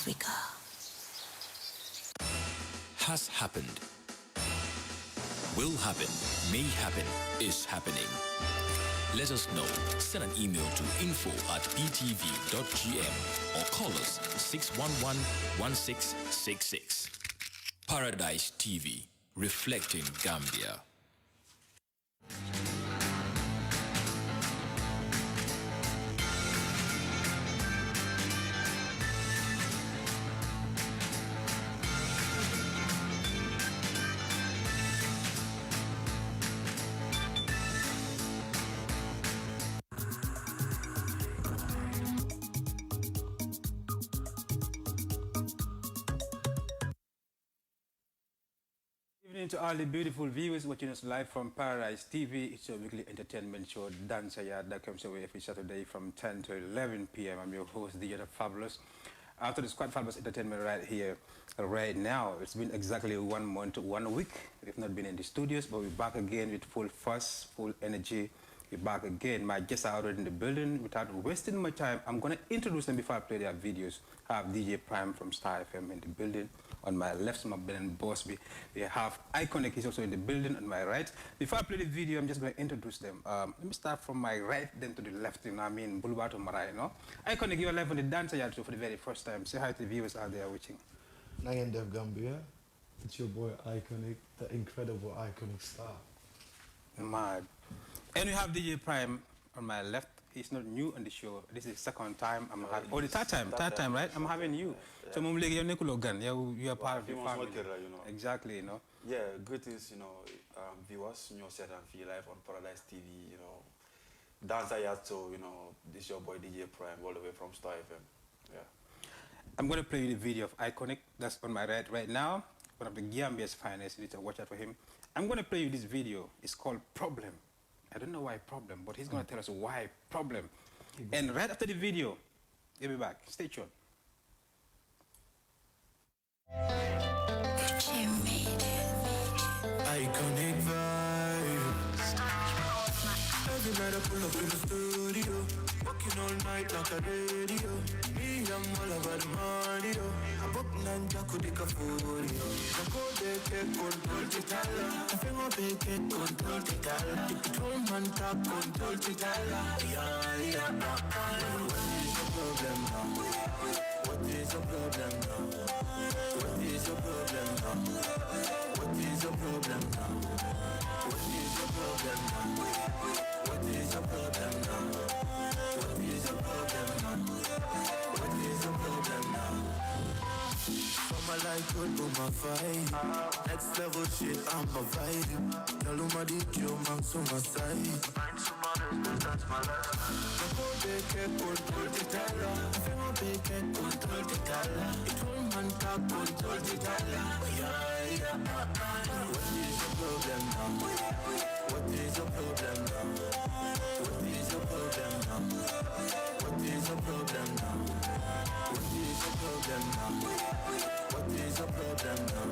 Africa. Has happened, will happen, may happen, is happening. Let us know. Send an email to info@btv.gm or call us 611-1666. Paradise TV, reflecting Gambia. Evening to all the beautiful viewers watching us live from Paradise TV. It's your weekly entertainment show, Dancer that comes away every Saturday from 10 to 11 p.m. I'm your host, DJ Dafabulous. After this quite fabulous entertainment right here, right now, it's been exactly 1 month, 1 week. We've not been in the studios, but we're back again with full fuss, full energy. We're back again. My guests are already in the building. Without wasting my time, I'm going to introduce them before I play their videos. I have DJ Prime from Star FM in the building. On my left, my Ben Bosby. We have Iconic, he's also in the building on my right. Before I play the video, I'm just going to introduce them. Let me start from my right, then to the left, you know I mean, Boulevard to Marai, you know. Iconic, you're live on the Dancer Yard show for the very first time. Say hi to the viewers out there watching. Nine Dev Gambia, it's your boy Iconic, the incredible Iconic star. Mad. And we have DJ Prime on my left. He's not new on the show. This is the second time I'm having. Oh, the third time, right? I'm having you. Yeah. So, Mum, you are part of the family. You know. Exactly, you know. Yeah, greetings, you know, viewers, you know, set and feel live on Paradise TV, you know. Dancer Yard, so, you know, this is your boy DJ Prime, all the way from Star FM. Yeah. I'm going to play you the video of Iconic. That's on my right now. One of the Gambia's finest. You need to watch out for him. I'm going to play you this video. It's called Problem. I don't know why Problem, but he's going to tell us why Problem. And right after the video, he'll be back. Stay tuned. Iconic vibes. Every night I pull up in the studio, working all night like a radio. Me, I'm all about the money, yo. I book nanja kudika furio. I go there, take control titala. I feel my big control titala. Control man talk control titala. Yeah. What is your problem now? What is your problem now? What is your problem now? What is your problem now? What is your problem now? What is your problem now? What is your problem now? What is your problem now? From a light good to my vibe. Next level shit, I'm a vibe. Yaluma di kill man so my side. Find some others, but that's my lifestyle. Go beke control titala. Feel my beke control titala. It all man talk control titala. Yeah. What is your problem now? What is your problem now? What is your problem now? What is your problem now? What is your problem now? What is your problem now?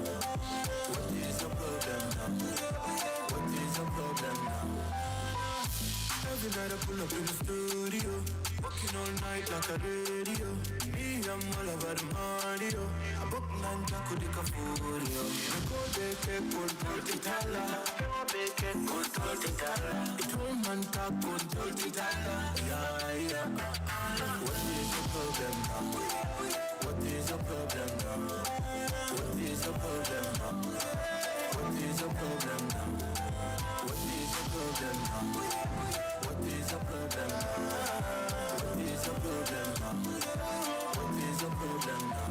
What is your problem now? What is your problem now? Every night I pull up in the studio, working all night like a radio. Me, I'm all about the money, yo. I book nanja kudika furio. I go beke control titala. I beke control titala. It all man talk control titala. Yeah. What is your problem now? What is your problem now? What is your problem now? What is your problem now? What is your problem now? What is your problem now? What is your problem now? What is your problem now?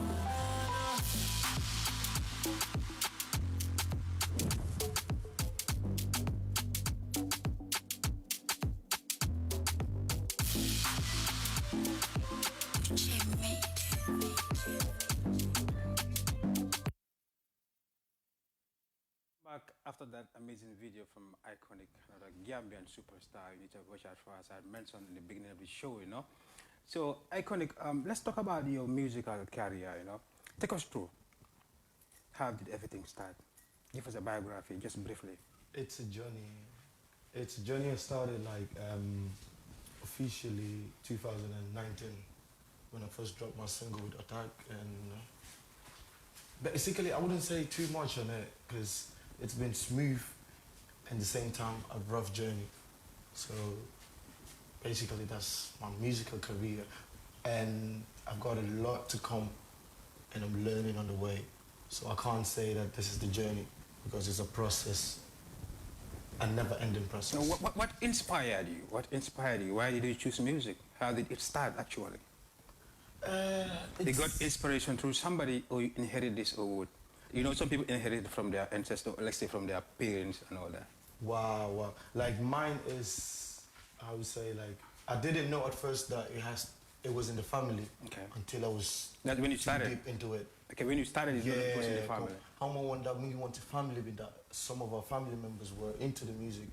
Back after that amazing video from Iconic, another Gambian superstar. You need to watch out for, as I mentioned in the beginning of the show, you know. So, Iconic, let's talk about your musical career, you know. Take us through. How did everything start? Give us a biography, just briefly. It's a journey. It's a journey that started like officially 2019 when I first dropped my single with Attack, and basically I wouldn't say too much on it because it's been smooth and at the same time a rough journey. So basically that's my musical career, and I've got a lot to come, and I'm learning on the way. So I can't say that this is the journey because it's a process, a never-ending process. So what inspired you? What inspired you? Why did you choose music? How did it start actually? You got inspiration through somebody, or you inherited this, or what? You know, some people inherit from their ancestors, let's say from their parents and all that. Wow. Like mine is, I would say, like I didn't know at first that it was in the family. Okay. Until I was That's when you too started. deep into it. Okay, when you started, it was in the family. How much wonder when you want a family with that? Some of our family members were into the music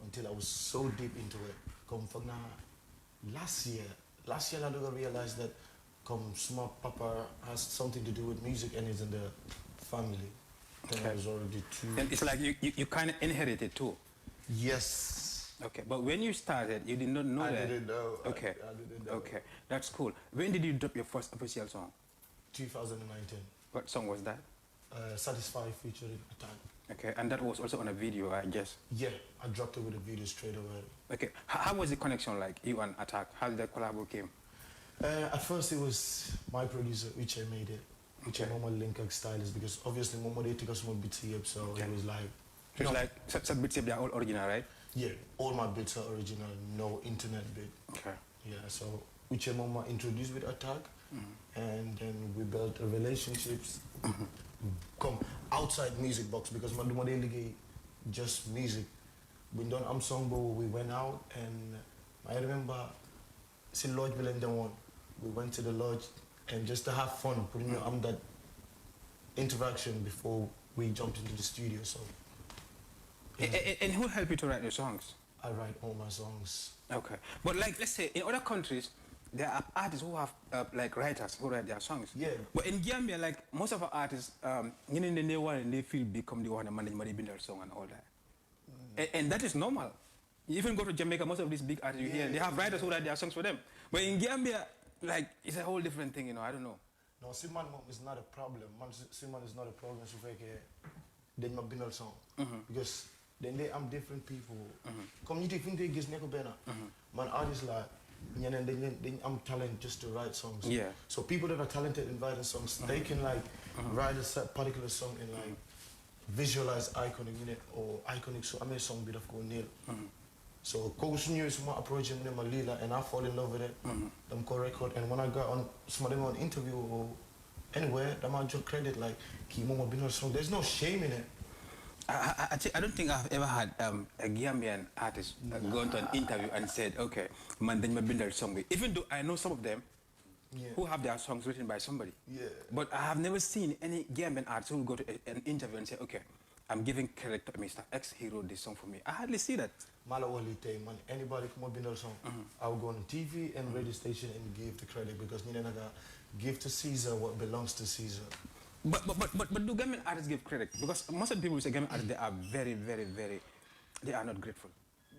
until I was so deep into it. Come from now, last year I realized that small papa has something to do with music and it's in the family. Then I was already too. And it's like you kind of inherited too. Yes. Okay, but when you started, you did not know that. I didn't know. Okay. I didn't know. Okay, that's cool. When did you drop your first official song? 2019. What song was that? Satisfy featuring Attack. Okay, and that was also on a video, I guess. Yeah, I dropped it with a video straight away. Okay, how was the connection like, you and Attack? How did that collab came? At first it was my producer, Uche made it. Uche Mama Linkag stylist, because obviously Mama they took us more beats here, so it was like... It's like, some bits, they're all original, right? Yeah, all my bits are original, no internet bit. Okay. Yeah, so Uche Mama introduced with Attack, and then we built a relationships, come outside music box, because Madumade League just music. We done Songbo, we went out, and I remember, see Lodge Bill we went to the lodge, and just to have fun, putting that interaction before we jumped into the studio, so. Yeah. And who helped you to write your songs? I write all my songs. Okay, but like, let's say, in other countries, there are artists who have, like, writers who write their songs. Yeah. But in Gambia, like, most of our artists, you know, they want and they feel become the one that manage money their song and all that. And that is normal. You even go to Jamaica, most of these big artists you hear, they have writers who write their songs for them. But in Gambia, like, it's a whole different thing, you know, I don't know. No, Siman is not a problem. Siman is not a problem. So then my binal song. Because then they am different people. Community think they gives neko better. Man, artists like, they am talent just to write songs. Yeah. So people that are talented in writing songs, they can like write a particular song and like visualize iconic in it or iconic so I made a song bit of go nil. So Coach New is my approach in Malila and I fall in love with it. Them co record and when I got on some of them on interview or anywhere, them I just credit like Kimo Bino song. There's no shame in it. I don't think I've ever had a Gambian artist gone to an interview and said, okay, man, then my binder song. Even though I know some of them who have their songs written by somebody. Yeah. But I have never seen any Gambian artist who will go to an interview and say, okay, I'm giving credit to Mr. X, he wrote this song for me. I hardly see that. Mala only time, man. Anybody come up in a song, I will go on TV and radio station and give the credit because give to Caesar what belongs to Caesar. But do Gambian artists give credit? Because most of the people who say Gambian artists, they are very, very, very, they are not grateful.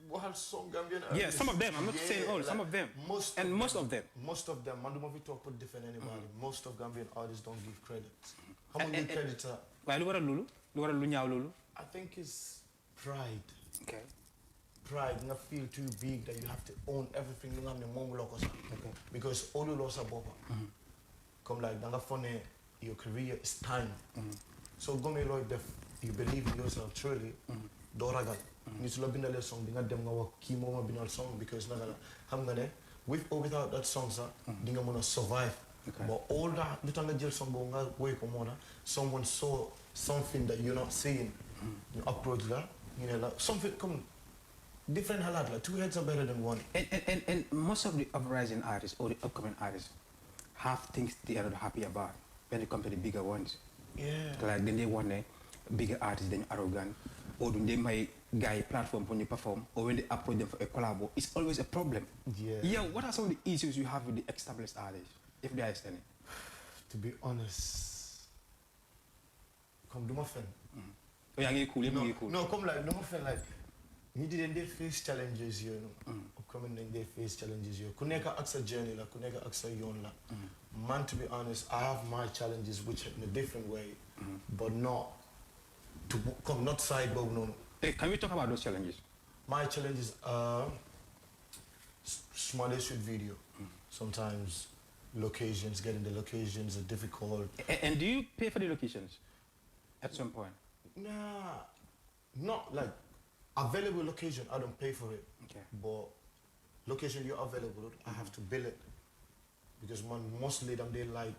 Well, some Gambian artists. Yeah, some of them. I'm not saying all, like some of them. Most of them. Most of them. Man, do talk with different anybody. Most of Gambian artists don't give credit. How many give credit? Why Lulu? Lulu? I think it's pride. Okay. Pride, not feel too big that you have to own everything. Okay. Because all you lost are boba. Come like, funny. Your career is time. So go me like you believe in yourself truly. Doragal. You should love the song. Dinga dem ngawa kimo ma binal song because nagala hamgane with or without that song sa dinga mona survive. But all that little jail song go nga way komona. Someone saw something that you're not seeing. You approach that. You know like something come different halat like two heads are better than one. And most of the uprising artists or the upcoming artists have things they are not happy about. When it comes to the bigger ones. Yeah. Like then they want a bigger artist than arrogant. Or when they might guy platform when you perform or when they approach them for a collab, it's always a problem. Yeah. Yeah, what are some of the issues you have with the established artists? If there is any? To be honest, come do my friend. Oh, yeah, cool, no, come like, do my friend like ñi di leen they face challenges yooyu noonu. upcoming nañ they face challenges yooyu ku nekk ak sa journey la ku nekk ak sa yoon la. Man, to be honest, I have my challenges which in a different way, but not to come not side but no. Hey, can we talk about those challenges? My challenges are small shoot video. Sometimes locations, getting the locations are difficult. And do you pay for the locations at some point? Nah, not like available location. I don't pay for it. Okay. But location you're available, I have to bill it because mostly them they like.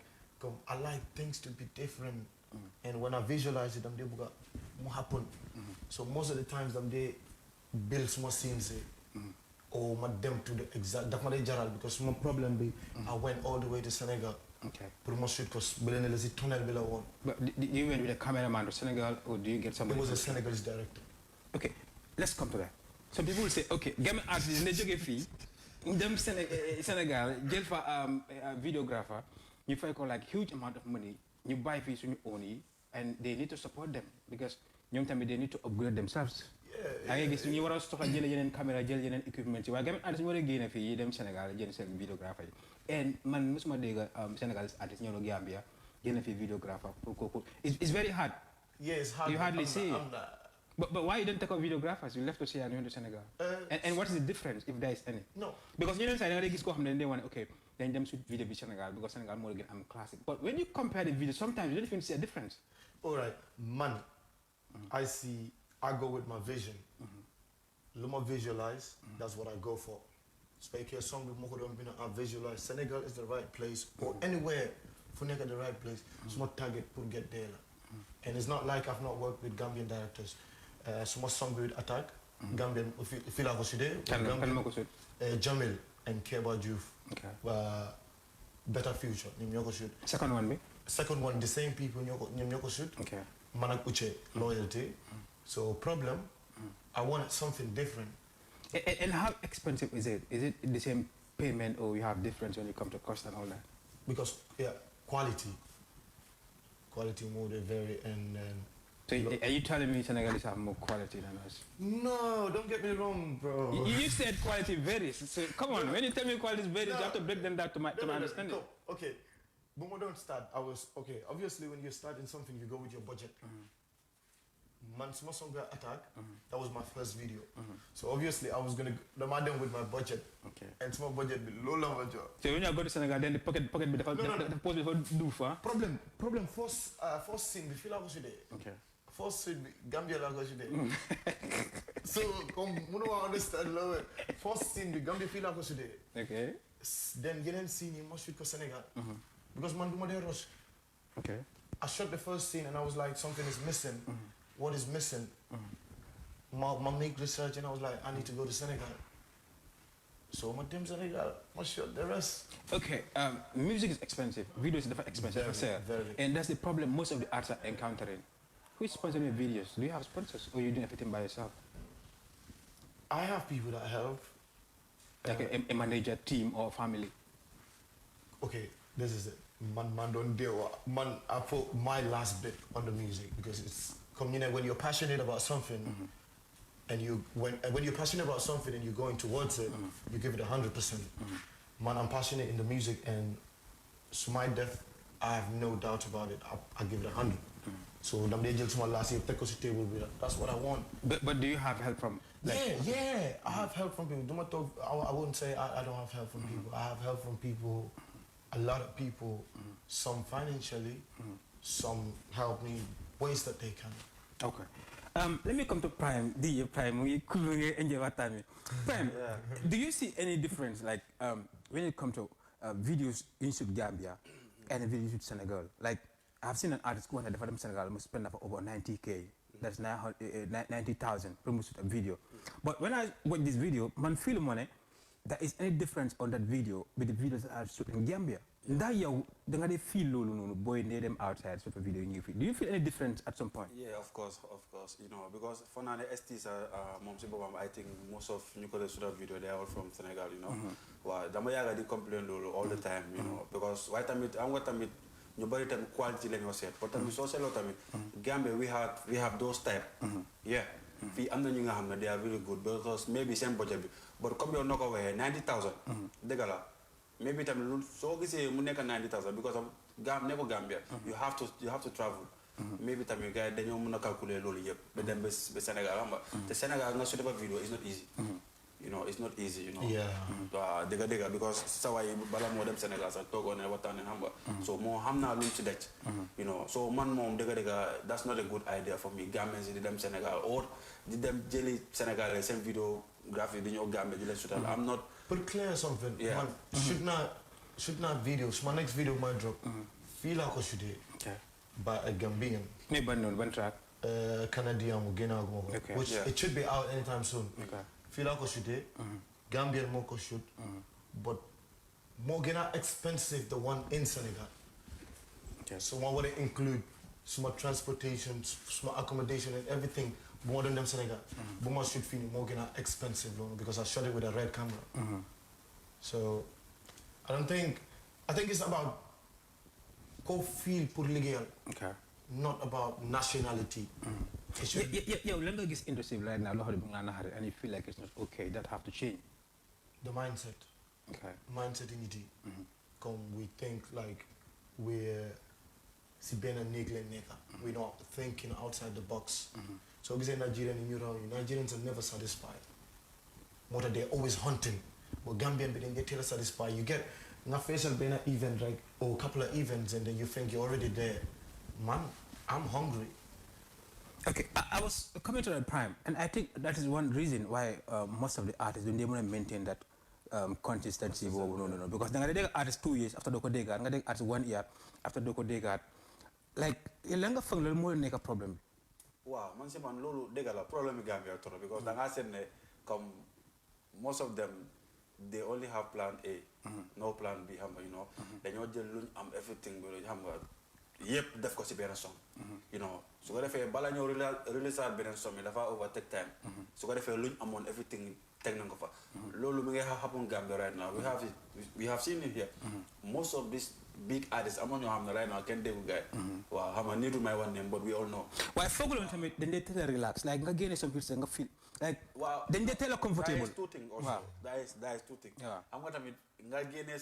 I like things to be different, and when I visualize it, them they will happen. So most of the times them they build small scenes. Or them to the exact that's my general because my problem be I went all the way to Senegal. Okay. Promotion because Belen is a tunnel below one. But you went with a cameraman to Senegal or do you get somebody? It was a Senegalese director. Okay, let's come to that. So people will say, okay, game artist in the fee, them Senegal, jail for a videographer, you find like huge amount of money, you buy fees when you own it, and they need to support them because young time they need to upgrade themselves. I guess you were stuck at jël camera, jël equipment. Waaye game artist ñu wara génné fi dem Sénégal jël sen videographer. And man musuma dégg Senegalese artist ñëw Gambia génné fi videographer pour it's very hard. Yeah, it's hard. You hardly see it. But why you didn't take out videographers? You left to see and you went to Senegal. And what is the difference if there is any? No. Because you know say they gis ko xamné they want okay, then them shoot video in Senegal because Senegal more again I'm classic. But when you compare the video sometimes you don't even see a difference. All right, man. I go with my vision. Luma visualize, that's what I go for. Speak here song with Moko I visualize Senegal is the right place or anywhere for the right place. It's not target to get there. And it's not like I've not worked with Gambian directors. Some song with Attack, Gambian Fila Hoside, Jamil and Keba Juf. Okay. Better Future, Nyoko shoot. Second one me? Second one, the same people Nyoko shoot. Okay. Manak Uche, loyalty. So problem, I wanted something different. And how expensive is it? Is it the same payment or you have difference when you come to cost and all that? Because yeah, quality more they vary and. So are you telling me Senegalese have more quality than us? No, don't get me wrong, bro. You said quality varies. So come on, when you tell me quality varies, you have to break them down to my understanding. Okay, but we don't start. Okay. Obviously, when you're starting something, you go with your budget. Man, small song Attack. That was my first video. So obviously, I was gonna the madam with my budget. Okay. And small budget be low level job. So when you go to Senegal, then the pocket be the post before do for. Problem. First scene, we feel like we should. Okay. First scene, Gambia like we should. So come, we don't understand lower. First scene, the Gambia feel like we should. Okay. Then getting scene, you must shoot for Senegal. Because man, do my rush. Okay. I shot the first scene and I was like, something is missing. What is missing? My make research and I was like, I need to go to Senegal. So my team Senegal, I shot the rest. Okay, music is expensive. Video is definitely expensive. Very. And that's the problem most of the artists are encountering. Who is sponsoring your videos? Do you have sponsors or are you doing everything by yourself? I have people that help. Like a manager, team or family? Okay, this is it. Man don't deal. Man, I put my last bit on the music because it's when you're passionate about something, and when you're passionate about something and you're going towards it, you give it 100%. Man, I'm passionate in the music, and to my death, I have no doubt about it. I give it 100. So that's what I want. But do you have help from? Yeah, I have help from people. I wouldn't say I don't have help from people. I have help from people, a lot of people. Some financially, some help me ways that they can. Okay. Let me come to Prime, DJ Prime. Prime, do you see any difference, like when it comes to videos in Gambia and videos in Senegal? Like I've seen an artist go on the Senegal must spend for over 90K. That's 90,000 per video. But when I watch this video, man feel money. There is any difference on that video with the videos that are shot in Gambia? That you feel boy near them outside sort of video in you. Do you feel any difference at some point? Yeah, of course. You know, because for now the STs are I think most of Nicolas sort of video they are all from Senegal, you know. Well, Damayaga they complain all the time, you know, because I'm what I mean nobody quality let me say, but I'm so Gambia we have those type. Yeah. fii am na ñu nga xam ne they are really good because maybe seen budget bi but comme yow noo ko waxee 90,000 dëgg la maybe tamit lu soo gisee mu nekk 90,000 because of ne ko Gambia you have to travel maybe tamit gars yi dañoo mën a calculer loolu yëpp ba dem ba Sénégal xam nga te Sénégal nga su defa vidéo is not easy you know it's not easy you know waaw dëgg because sa waay bala moo dem Sénégal sax toogoo ne waxtaan ne xam nga so moo xam naa lu mu ci daj you know so man moom dëgg that's not a good idea for me Gambians di dem Sénégal or di dem jëli Sénégal seen vidéographie di ñëw Gambie di leen sutal I'm not but clear something man should not videos my next video might drop feel like I should by a Gambian maybe one track Canadian which it should be out anytime soon feel like I should Gambian more should but more gonna expensive the one in Senegal so one would include some transportation some accommodation and everything more than them Senegal but more should feel more gonna expensive because I shot it with a red camera so I think it's about go feel pour legal not about nationality yeah let me get interesting right now and you feel like it's not okay that have to change the mindset mindset in it come we think like we're we're not thinking outside the box so because Nigerians are never satisfied more than they're always hunting but Gambian but they tell us satisfied you get na face an event like or a couple of events and then you think you're already there man I'm hungry okay I was coming to that prime and I think that is one reason why most of the artists don't want to maintain that consistency no because the artist 2 years after doko dega nga artist 1 year after doko dega like la nga fang lolu mo nek problem wow man ci man lolu dega la problème Gambia trop because da nga sen ne comme most of them they only have plan A no plan B xam nga you know dañoo jël luñ am everything bi xam nga yépp def ko ci benn song you know su ko defee bala ñëw release beneen song yi dafa overtake time su ko defee luñ amoon everything teg nañ ko fa loolu mi ngi happen Gambia right now we have seen it here most of these big artists amoon ñoo xam ne right now kenn déggu gaay waaw xam nga niitu may one name but we all know waaye foogaloon tamit dañ dee teel a relax like nga génne some hits nga feel like waaw dañ dee teel a comfortable that is two things also that is two things xam nga tamit nga génne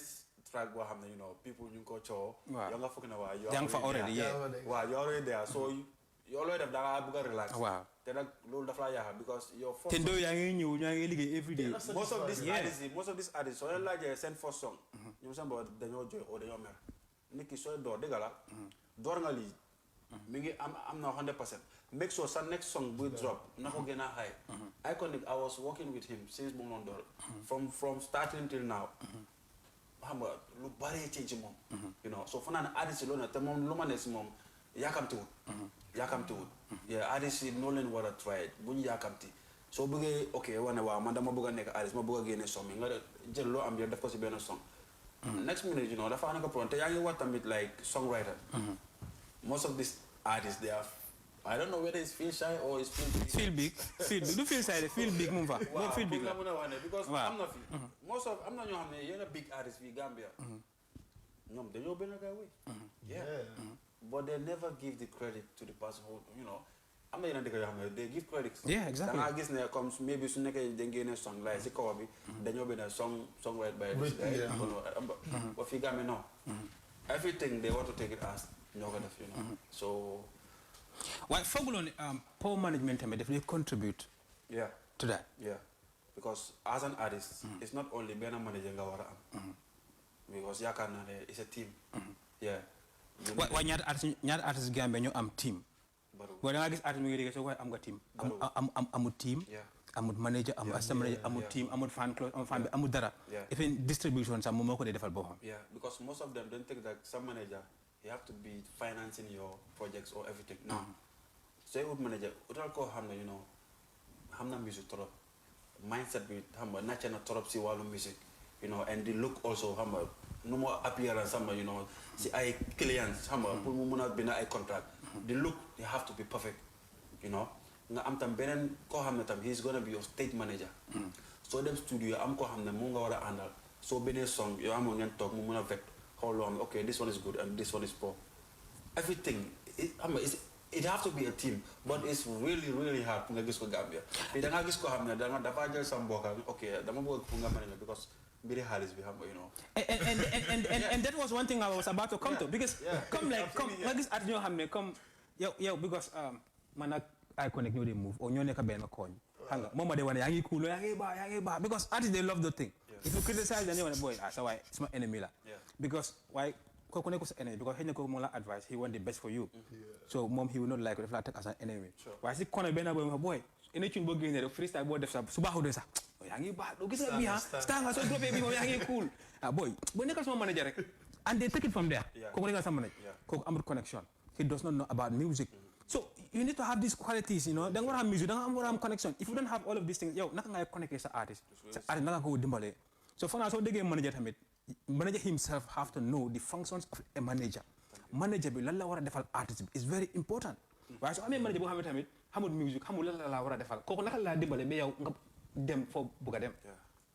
track boo xam ne you know people ñu ngi ko coow yow nga foog ne waa yaa ngi fa already waaw you're already there so yow looy def da nga bëgg a relax te nag loolu dafa laa yaaxa because yow te ndoo yaa ngi ñëw ñaa ngi liggéey every day most of these artists soo leen laajee seen first song ñoom seen boobu dañoo jooy oo dañoo mer nit ki sooy door dëgg la door nga lii mi ngi am na 100% make sure sa next song buy drop na ko gën a high Iconic I was working with him since mu noon door from starting till now xam nga lu bari change ci moom you know so fanaa ne artiste yi loolu ne te moom lu ma ne si moom yaakamtiwut artiste yi noonu leen war a try bu ñu yaakamti soo bëggee ok wane waaw man dama bëgg a nekk artiste ma bëgg a génne song mi nga jël loo am yëpp def ko si benn song next minute you know dafa nekk problème te yaa ngi wax tamit like songwriter most of these artists they are I don't know whether it's feel shy or it's feel big du feel shy de feel big moom fa moom feel big la mën a wax ne because am na fi most of am na ñoo xam ne yenn big artists fii Gambia ñoom dañoo benn guy way but they never give the credit to the person who you know am na yeneen dëkk yoo xam ne they give credit exactly da nga gis ne comme maybe su nekkee dañ génne song like si kaw bi dañoo benn song right by this guy but fii Gambia no everything they want to take it as ñoo ko def you know so waaye fooguloon poor management tamit daf lay contribute to that because as an artist it's not only benn manager nga war a am because yaakaar naa ne it's a team waaye ñaata artiste Gambia ñoo am team waaye da nga gis artiste mi ngi liggéey soo waaye am nga team amul team amul manager amul assistant manager amul team amul fan club amul fan bi amul dara even distribution sax moom moo ko dee defal boppam because most of them don't think that some manager you have to be financing your projects or everything no so you would manager utal ko xam ne you know xam na music trop mindset bi xam nga nàcc na trop si wàllu music you know and the look also xam nga nu mu appearance xam nga you know si ay clients xam nga pour mu mun a bind ay contract the look you have to be perfect you know nga am tam beneen koo xam ne tam he is gonna be your stage manager soo dem studio am koo xam ne mu nga war a àndal soo beneen song yow amoo ngeen toog mu mun a vet how long okay this one is good and this one is poor everything it have to be a team, but it's really, really hard to get Gambia. If I get Hamna, then I just some work. Okay, the more manager because very hard is behind, you know. And that was one thing I was about to come to because come this at your Hamne come yo because man I connect you they move or you neka ben coin. Hanga mama they want yangi cool yangi ba because artists they love the thing. If you criticize then you want boy so why it's my enemy la. Because why Kokoneko's enemy because he never more advice. He want the best for you. So mom he will not like it if I take as an enemy. Why is it corner bena boy? Anything boy getting the freestyle boy defsa subahu desa. Yangi ba do gisa biha stanga so drop baby yangi cool. Ah boy, boy nekas mo manager rek. And they take it from there. Kokoneka some manager. Kok amur connection. He does not know about music. So you need to have these qualities, you know. Then what have music, then what have connection. If you don't have all of these things, yo, nothing I connect as an artist. Artist nothing go dimbale. So for now, so the game manager himself have to know the functions of a manager. Manager be lalla wara defal artist is very important. Why so I mean manager bo xamé tamit music xamul lalla wara defal koko naka la dimbalé be yow nga dem fo buga dem.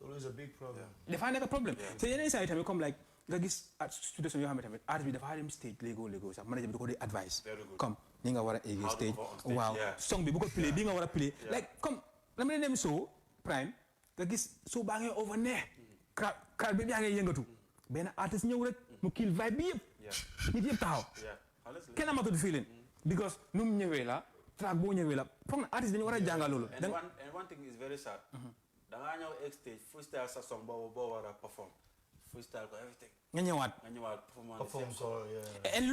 Always a big problem. Dafa nek a problem. So yeneen say tamit comme like nga gis situation yo xamé tamit artist bi dafa dem stage lego sax manager bi ko di advice. Comme ni nga wara egg stage. Wow. Song bi bu ko play bi nga wara play. Like comme dama dem so prime nga gis so ba nga over there. Crowd bi yaa ngi yëngatu benn artiste ñëw rek mu kill vibe bi yëpp nit yëpp taxaw kenn amatul feeling because nu mu ñëwee la track boo ñëwee la foog na artiste dañu war a jàngal loolu and one thing is very sad da ngaa ñëw egg stage freestyle sa song boo war a perform freestyle ko everything nga ñëwaat Perform so and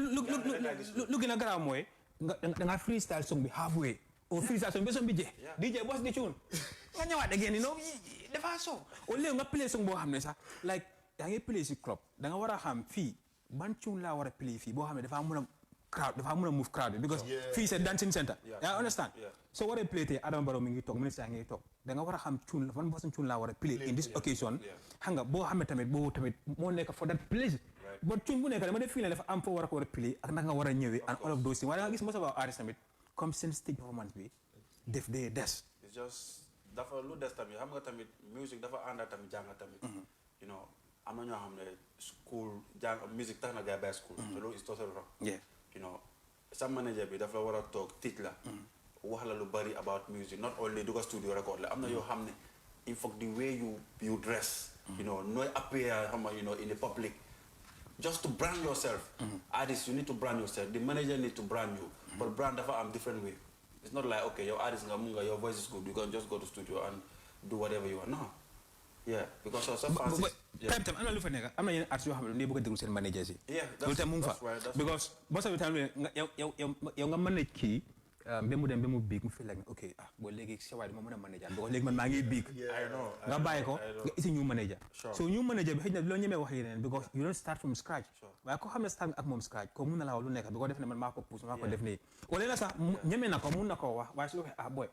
lu gën a garaaw mooy da nga freestyle song bi halfway o freestyle song bi song bi jeex DJ boss di tune nga ñëwaat again you know dafa so o léegi nga play song boo xam ne sax like yaa ngi play si club da nga war a xam fii ban tune laa war a play fii boo xam ne dafa mën a move crowd bi because fii c'est dancing center yaa understand so war a play tey Adama Barrow mi ngi toog ministre yaa ngi toog da nga war a xam tune ban façon tune laa war a play in this occasion xam nga boo xam ne tamit boo tamit moo nekk for that place but tune bu nekk dama def fii ne dafa am foo war a ko war a play ak naka nga war a ñëwee and all of those things waaye da nga gis most of our artists tamit comme seen stage performance bi def dee des dafa lu des tamit xam nga tamit music dafa ànd tamit jàng tamit you know am na ñoo xam ne school jàng music tax na gars bàyyi school te loolu is totally wrong you know sa manager bi dafa war a toog teach la wax la lu bari about music not only du ko studio record la am na yoo xam ne in fact the way you dress you know nooy appear xam nga you know in the public just to brand yourself artist you need to brand yourself the manager need to brand you but brand dafa am different way. It's not like, okay, your artist, your voice is good, you can just go to studio and do whatever you want. No. Yeah, because some fans... I'm not looking at it. I'm not artist, you have to do some managers. Yeah, that's right. Because most of the time, you manage key, bemu big, you feel like, okay, well, like, so I don't manager. Because like, man, big. I know. It's a new manager. So new manager, because you don't start from scratch. Waaye ko xam ne start ak moom scratch ko mun na la wax lu nekk bi ko def ne man maa ko pousse maa ko def nii wala na sax ñeme na ko mun na ko wax waaye su waxee boy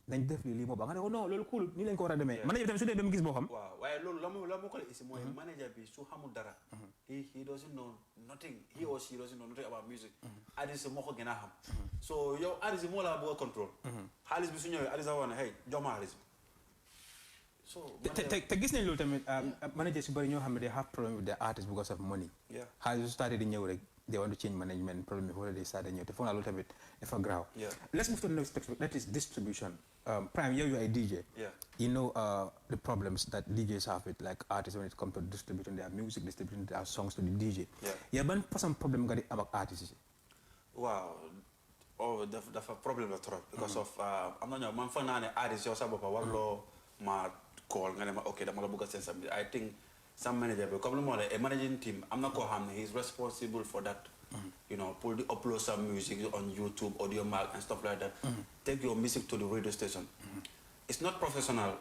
dañ def lii moo ba nga ne ko non loolu cool nii lañ ko war a demee manager bi tamit su dee dem gis boo xam waaw waaye loolu la mu ko isi mooy manager bi su xamul dara he doesn't know nothing he or she doesn't know nothing about music artist moo ko gën a xam so yow artist moo la bëgg a control xaalis bi su ñëwee artist a wax ne hey jox ma xaalis bi te gis nañ loolu tamit manager si bëri ñoo xam ne they have problem with their artists because of money xaalis su started di ñëw rek they want to change management problem bi foofu they started ñëw te foog naa loolu tamit dafa graaw let's move to the next topic that is distribution Prime yow you are a DJ you know the problems that DJs have with like artists when it comes to distributing their music distributing their songs to the DJ ban façon problème nga di am ak artistes yi waaw dafa problème la trop because of am na ñoo man foog naa ne artiste yow sa boppa warloo ma call nga ne ma okay dama la bëgg a seen samedi I think some manager bi comme lu moo la a managing team am na koo xam ne he is responsible for that you know pour di upload some music on YouTube audio mark and stuff like that take your music to the radio station it's not professional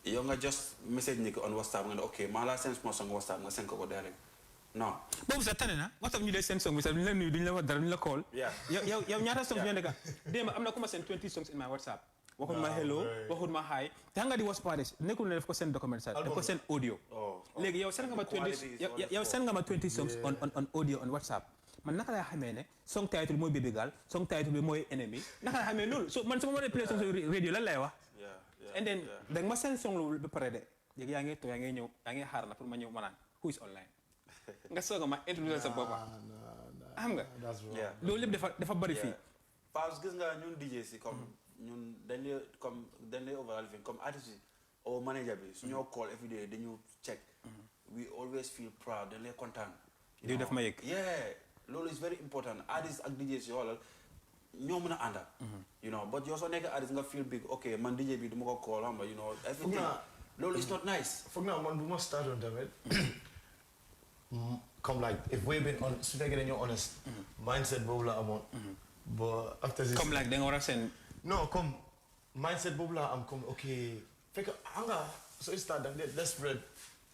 yow nga just message ni ko on WhatsApp nga ne okay maa laa seen suma song WhatsApp nga seen ko direct non boobu sax tane na WhatsApp ñu lay seen song bi sax duñu la nuyu duñu la wax dara duñu la call yow ñaata songs ñoo nekk démb am na ku ma seen 20 songs in my WhatsApp waxut ma hello waxut ma hi te xam nga di was parties nekkul ne daf ko seen document sax daf ko seen audio léegi yow seen nga ma 20 songs on audio on WhatsApp man naka laa xamee ne song title mooy Baby Girl song title bi mooy Enemy naka laa xamee loolu so man su ma waree play song radio lan lay wax and then danga ma seen song lu ba pare de léegi yaa ngi toog yaa ngi ñëw yaa ngi xaar na pour ma ñëw ma naan who is online nga soog a ma introduce sa boppam xam nga loolu lépp dafa bari fii Fabs gis nga ñun DJ si comme ñun dañ lay overall comme artiste or manager bi su ñoo call every day dañu check we always feel proud dañ lay kontaan. Di def ma yëg. Yeah, loolu is very important artist ak DJ si xoolal ñoo mën a àndal. you know but yow soo nekk artist nga feel big ok man DJ bi du ma ko call xam nga you know everything loolu is not nice. foog naa man bu ma start on tamit comme like if we've been on su fekkee dañoo honest mindset boobu la amoon but after this comme like da nga war a seen non comme mindset boobu la am comme ok fekk xam nga so start da nga desperate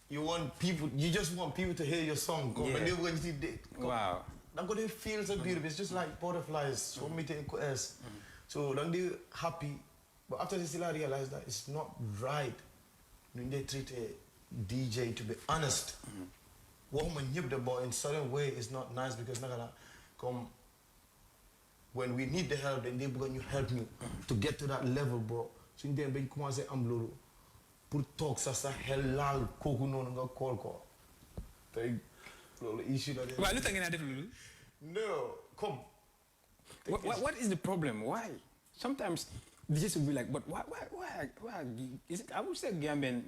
you want people you just want people to hear your song comme da nga bëgg ñu ci dégg waaw da nga ko dee feel sa biir bi it's just like butterflies so meeting ko es so da nga di happy but after this I realized that it's not right nu ñu dee treat a DJ to be honest waxuma ñëpp de but in certain way it's not nice because naka la comme when we need the help then they bëgg ñu help ñu to get to that level bro suñu dem bañ commencé am loolu pour toog sa xel laal kooku noonu nga call ko tey loolu issue la de waaw lu tax ngeen a def loolu no come what is the problem why sometimes this will be like but why is it I would say Gambian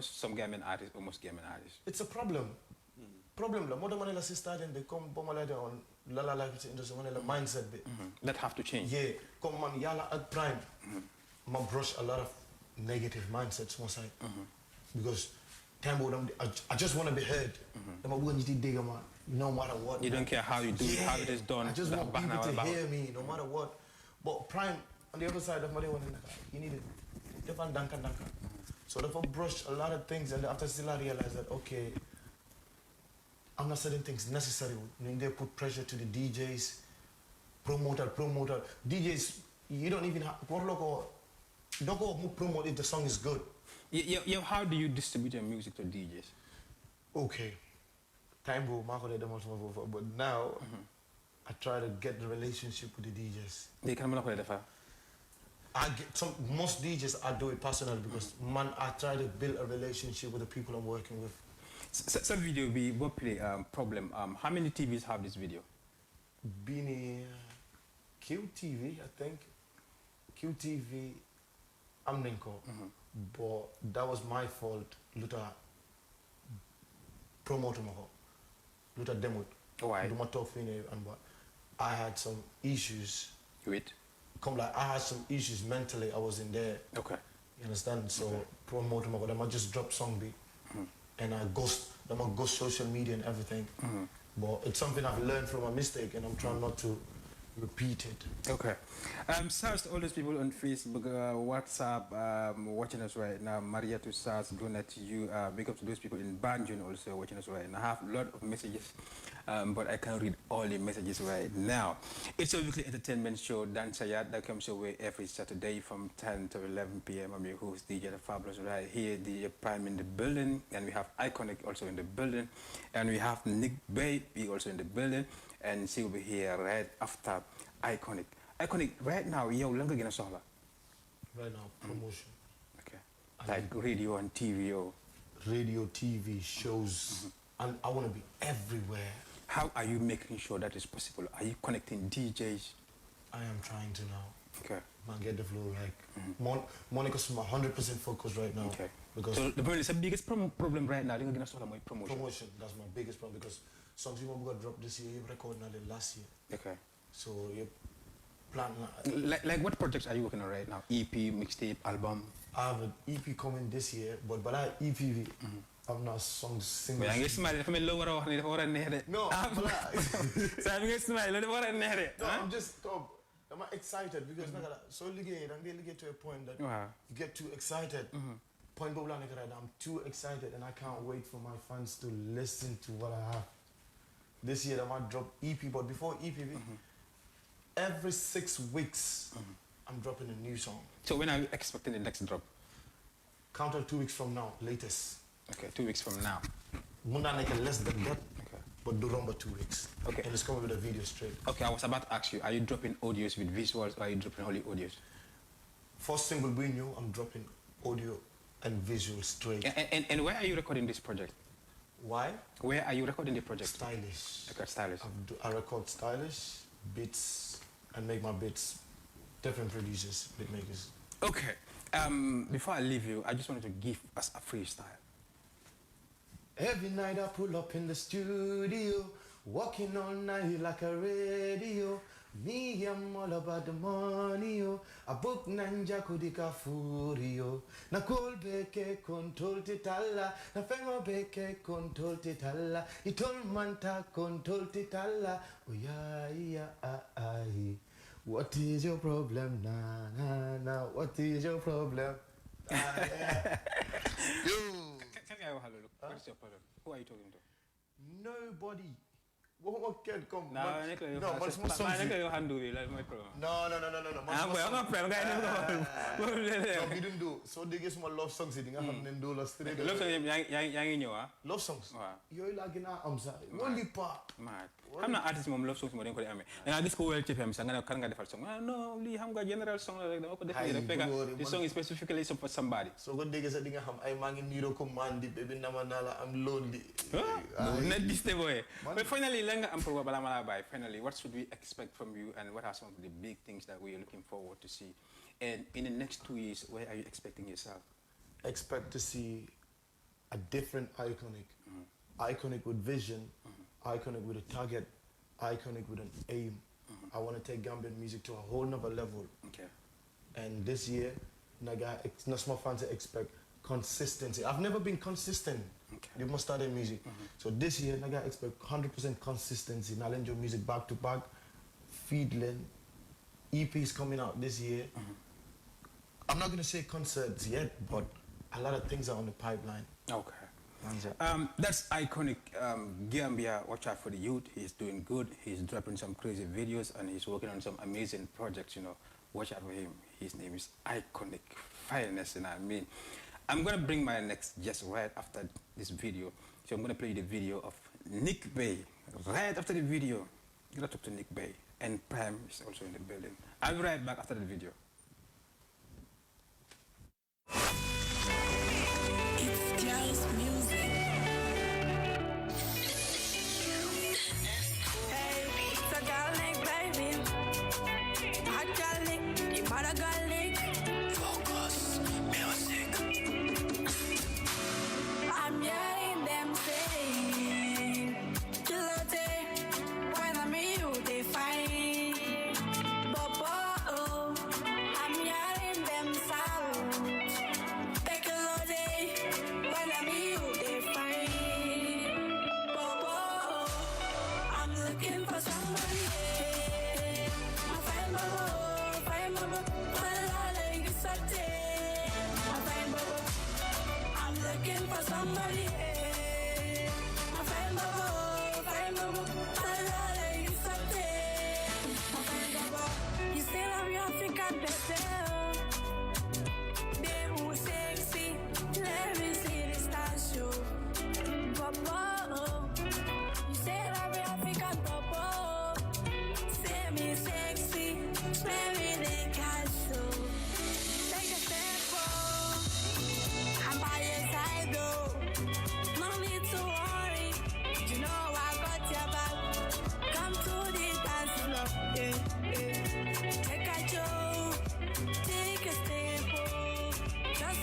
some Gambian artists or most Gambian artists it's a problem la moo tax ma ne la si stadium bi comme ba ma lay on la life ci industry ma ne la mindset bi that have to change yeah comme man yàlla ak prime ma brush a lot of negative mindsets my side because time boobu I just want to be heard dama bëgg nit yi dégg ma no matter what you don't care how you do it how it is done I just want people to hear me no matter what but prime on the other side of my day you need it defal danka so dafa brush a lot of things and after still I realized that okay I'm not certain things necessary when they put pressure to the DJs promoter DJs you don't even have don't go promote if the song is good. How do you distribute your music to DJs? Okay. Time will mark but now I try to get the relationship with the DJs. They can I get most DJs I do it personally because man I try to build a relationship with the people I'm working with. Some video be what play problem. How many TVs have this video? Beanie QTV, I think. QTV I'm Ninko. But that was my fault. Luta promote mo. Luta demo. Why? Do my talk and what I had some issues. With? Come like I had some issues mentally. I was in there. Okay. You understand? So promote mo. Then I just drop song beat. And I ghost social media and everything. But it's something I've learned from a mistake and I'm trying not to repeat it. Okay. Shouts to all those people on Facebook, WhatsApp, watching us right now. Maria to Sars, Guna to you. Big up to those people in Banjun also watching us right now. I have a lot of messages, but I can't read all the messages right now. It's a weekly entertainment show, Dan Sayat, that comes your way every Saturday from 10 to 11 p.m. I'm your host, DJ Dafabulous, right here, DJ Prime in the building, and we have Iconic also in the building, and we have Nick Baby also in the building, and she will be here right after Iconic. Iconic, right now, yo, lang ka ginasohla? Right now, promotion. Okay. Like radio and TV, yo. Radio, TV, shows, and I want to be everywhere. How are you making sure that is possible? Are you connecting DJs? I am trying to now. Okay. Man, get the flow like Monica's 100% focused right now. Okay. Because so the biggest problem right now, they're gonna promotion. Promotion, that's my biggest problem because songs you got dropped this year, you recorded last year. Okay. So you plan like what projects are you working on right now? EP, mixtape, album? I have an EP coming this year, but I EPV. I'm not songs singles. I smile. If I'm lower or no, so I'm smile. No, I'm just I'm excited because so you get to a point that you get too excited. Point I'm too excited and I can't wait for my fans to listen to what I have. This year I might drop EP, but before EPV, every 6 weeks I'm dropping a new song. So when are you expecting the next drop? Count on 2 weeks from now, latest. Okay, 2 weeks from now. Munda make less than that, okay. But do rumba 2 weeks. Okay. And it's coming with a video straight. Okay, I was about to ask you, are you dropping audios with visuals or are you dropping only audios? First single we knew, I'm dropping audio and visual straight. And where are you recording this project? Why? Where are you recording the project? Stylish. Okay, Stylish. I record Stylish, beats, and make my beats. Different producers, beat makers. Okay. Before I leave you, I just wanted to give us a freestyle. Every night I pull up in the studio, walking all night like a radio. Me, I'm all about the money, yo. I book nanja kudika furio. Na kol beke control titala. Na fengo beke control titala. Itol manta control titala. Oh yeah, yeah, What is your problem? Na, na, na. What is your problem? Yeah. Yo. Can I have a look? What is your problem? Who are you talking to? Nobody. What can come? No, man, much more no, songs. no. No. I'm not playing. No, we don't do. So they get some love songs. They have do last three. Love songs, Love songs. Wow. You're like in Amsa. Only part. Mad. I'm not artist mom love songs more than I mean. And I just go well chip him sang and I can't get the song. No, we have got general song like the song is specifically for somebody. So good day is a thing I'm mangin Niro command baby namanala I'm lonely. No, not this boy. But finally finally, what should we expect from you and what are some of the big things that we are looking forward to see? And in the next 2 years, where are you expecting yourself? Expect to see a different iconic. Iconic with vision, iconic with a target, iconic with an aim. I want to take Gambian music to a whole nother level. Okay. And this year, Naga, it's not small fans to expect consistency. I've never been consistent. Okay. You must start in music. So this year, Naga expect 100% consistency. Now enjoy music back to back, feedling. EPs coming out this year. I'm not gonna say concerts yet, but a lot of things are on the pipeline. Okay. That's iconic Gambia. Watch out for the youth. He's doing good. He's dropping some crazy videos and he's working on some amazing projects. You know, watch out for him. His name is Iconic Finest, and I mean, I'm gonna bring my next guest right after this video. So I'm gonna play the video of Nick Bay. Right after the video, I'm gonna talk to Nick Bay, and Prime is also in the building. I'll be right back after the video. It's just music. Hey, it's a garlic, baby. Hot garlic, you bought a garlic. Focus, music. I'm hearing them say, Chilote, when I'm you, they find. Bobo, I'm hearing them sound. When I'm you, they find. Bobo, I'm looking for somebody. I find Bobo, like it's a day. I find Bobo, I'm looking for somebody. I find Bobo, like it's a day. I find Bobo, you still have your African baby. Sexy, let me see this dance show. Bobo, you said I'm African Bobo. Say me sexy, let me the cash show. Take a step forward, I'm by your side though. No need to worry, you know I got your back. Come to the dance floor, yeah. Take a joke, take a step forward. Just